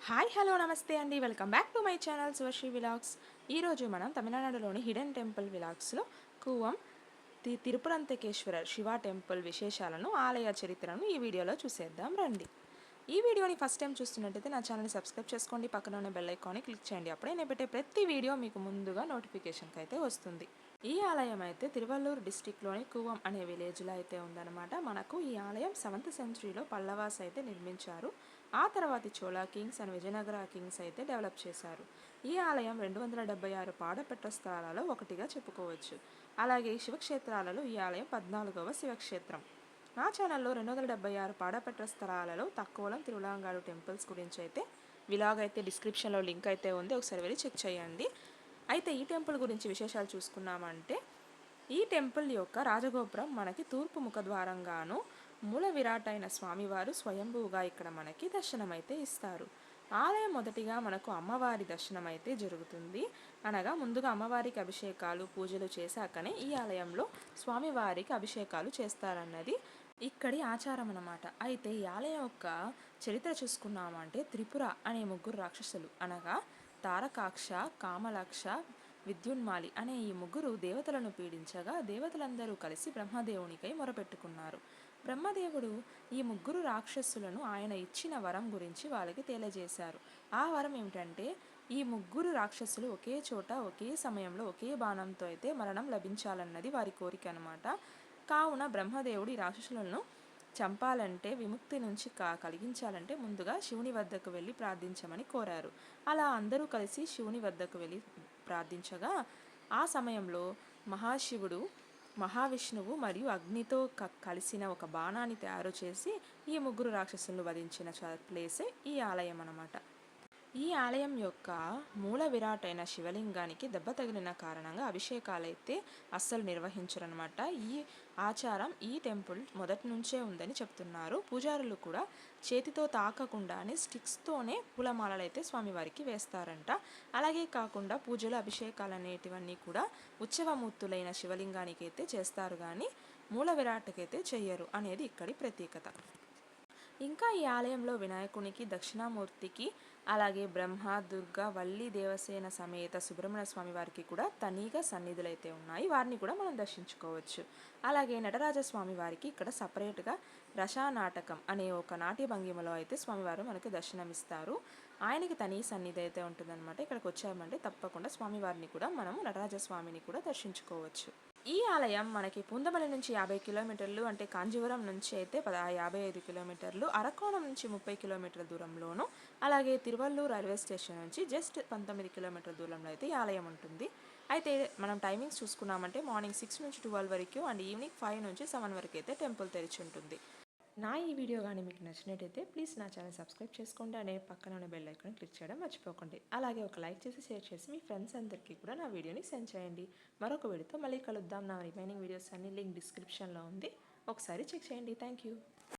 Hi hello నమస్తే అండి, welcome back to my channel Shivashri vlogs. ఈరోజు మనం తమిళనాడులోని హిడెన్ టెంపుల్ విలాగ్స్లో కూవం తిరుపురంతకేశ్వర శివ టెంపుల్ విశేషాలను, ఆలయ చరిత్రను ఈ వీడియోలో చూసేద్దాం రండి. ఈ వీడియోని ఫస్ట్ టైం చూస్తున్నట్టయితే నా ఛానల్ని సబ్స్క్రైబ్ చేసుకోండి, పక్కన ఉన్న బెల్ ఐకాన్ని క్లిక్ చేయండి. అప్పుడే నేను పెట్టే ప్రతి వీడియో మీకు ముందుగా నోటిఫికేషన్కి అయితే వస్తుంది. ఈ ఆలయం అయితే తిరువల్లూరు డిస్టిక్లోని కూవం అనే విలేజ్లో అయితే ఉందన్నమాట. మనకు ఈ ఆలయం 7th సెంచరీలో పల్లవాస్ అయితే నిర్మించారు. ఆ తర్వాత Chola Kings and Vijayanagara Kings అయితే డెవలప్ చేశారు. ఈ ఆలయం 276 పాదపెట్ట స్థలాలలో ఒకటిగా చెప్పుకోవచ్చు. అలాగే శివక్షేత్రాలలో ఈ ఆలయం 14వ శివక్షేత్రం. నా ఛానల్లో 276 పాడపెట్ట స్థలాలలో తక్కువలో తిరువలాంగాడు టెంపుల్స్ గురించి అయితే విలాగ్ అయితే డిస్క్రిప్షన్లో లింక్ అయితే ఉంది, ఒకసారి వెళ్ళి చెక్ చేయండి. అయితే ఈ టెంపుల్ గురించి విశేషాలు చూసుకున్నామంటే, ఈ టెంపుల్ యొక్క రాజగోపురం మనకి తూర్పు ముఖద్వారంగాను, మూల విరాట్ అయిన స్వామివారు స్వయంభూగా ఇక్కడ మనకి దర్శనమైతే ఇస్తారు. ఆలయం మొదటిగా మనకు అమ్మవారి దర్శనం అయితే జరుగుతుంది. అనగా ముందుగా అమ్మవారికి అభిషేకాలు పూజలు చేశాకనే ఈ ఆలయంలో స్వామివారికి అభిషేకాలు చేస్తారన్నది ఇక్కడి ఆచారం అన్నమాట. అయితే ఈ ఆలయం యొక్క చరిత్ర చూసుకున్నామంటే, త్రిపుర అనే ముగ్గురు రాక్షసులు అనగా తారకాక్ష, కామలాక్ష, విద్యున్మాలి అనే ఈ ముగ్గురు దేవతలను పీడించగా దేవతలందరూ కలిసి బ్రహ్మదేవునికై మొరపెట్టుకున్నారు. బ్రహ్మదేవుడు ఈ ముగ్గురు రాక్షసులను ఆయన ఇచ్చిన వరం గురించి వాళ్ళకి తెలియజేశారు. ఆ వరం ఏమిటంటే, ఈ ముగ్గురు రాక్షసులు ఒకే చోట ఒకే సమయంలో ఒకే బాణంతో అయితే మరణం లభించాలన్నది వారి కోరిక అన్నమాట. కావున బ్రహ్మదేవుడు ఈ రాక్షసులను చంపాలంటే, విముక్తి నుంచి కలిగించాలంటే ముందుగా శివుని వద్దకు వెళ్ళి ప్రార్థించమని కోరారు. అలా అందరూ కలిసి శివుని వద్దకు వెళ్ళి ప్రార్థించగా ఆ సమయంలో మహాశివుడు మహావిష్ణువు మరియు అగ్నితో కలిసిన ఒక బాణాన్ని తయారు చేసి ఈ ముగ్గురు రాక్షసులను వధించిన ప్లేసే ఈ ఆలయం అన్నమాట. ఈ ఆలయం యొక్క మూల విరాట్ అయిన శివలింగానికి దెబ్బ తగిలిన కారణంగా అభిషేకాలైతే అస్సలు నిర్వహించరనమాట. ఈ ఆచారం ఈ టెంపుల్ మొదటి నుంచే ఉందని చెప్తున్నారు. పూజారులు కూడా చేతితో తాకకుండానే స్టిక్స్తోనే పూలమాలలు అయితే స్వామివారికి వేస్తారంట. అలాగే కాకుండా పూజలు అభిషేకాలు అనేటివన్నీ కూడా ఉత్సవమూర్తులైన శివలింగానికి అయితే చేస్తారు, కానీ మూల విరాట్కైతే చెయ్యరు అనేది ఇక్కడి ప్రత్యేకత. ఇంకా ఈ ఆలయంలో వినాయకునికి, దక్షిణామూర్తికి, అలాగే బ్రహ్మ, దుర్గ, వల్లి దేవసేన సమేత సుబ్రహ్మణ్య స్వామి వారికి కూడా తనీగా సన్నిధులు అయితే ఉన్నాయి. వారిని కూడా మనం దర్శించుకోవచ్చు. అలాగే నటరాజస్వామి వారికి ఇక్కడ సపరేట్గా రసానాటకం అనే ఒక నాట్య భంగిమలో అయితే స్వామివారు మనకు దర్శనమిస్తారు. ఆయనకి తనీ సన్నిధి అయితే ఉంటుందన్నమాట. ఇక్కడికి వచ్చామంటే తప్పకుండా స్వామివారిని కూడా మనము నటరాజస్వామిని కూడా దర్శించుకోవచ్చు. ఈ ఆలయం మనకి పూందమల్లి నుంచి 50 కిలోమీటర్లు, అంటే కాంజీవరం నుంచి అయితే 55 కిలోమీటర్లు, అరకోణం నుంచి 30 కిలోమీటర్ల దూరంలోను, అలాగే తిరువల్లూరు రైల్వే స్టేషన్ నుంచి జస్ట్ 19 కిలోమీటర్ల దూరంలో అయితే ఈ ఆలయం ఉంటుంది. అయితే మనం టైమింగ్స్ చూసుకున్నామంటే మార్నింగ్ 6 నుంచి 12 వరకు అండ్ ఈవినింగ్ 5 నుంచి 7 వరకు అయితే టెంపుల్ తెరిచి ఉంటుంది. నా ఈ వీడియో కానీ మీకు నచ్చినట్టయితే ప్లీజ్ నా ఛానల్ సబ్స్క్రైబ్ చేసుకోండి, అనే పక్కన ఉన్న బెల్ ఐకాన్ క్లిక్ చేయడం మర్చిపోకండి. అలాగే ఒక లైక్ చేసి షేర్ చేసి మీ ఫ్రెండ్స్ అందరికీ కూడా నా వీడియోని సెండ్ చేయండి. మరొక వీడియోతో మళ్ళీ కలుద్దాం. నా రిమైనింగ్ వీడియోస్ అన్ని లింక్ డిస్క్రిప్షన్లో ఉంది, ఒకసారి చెక్ చేయండి. Thank you.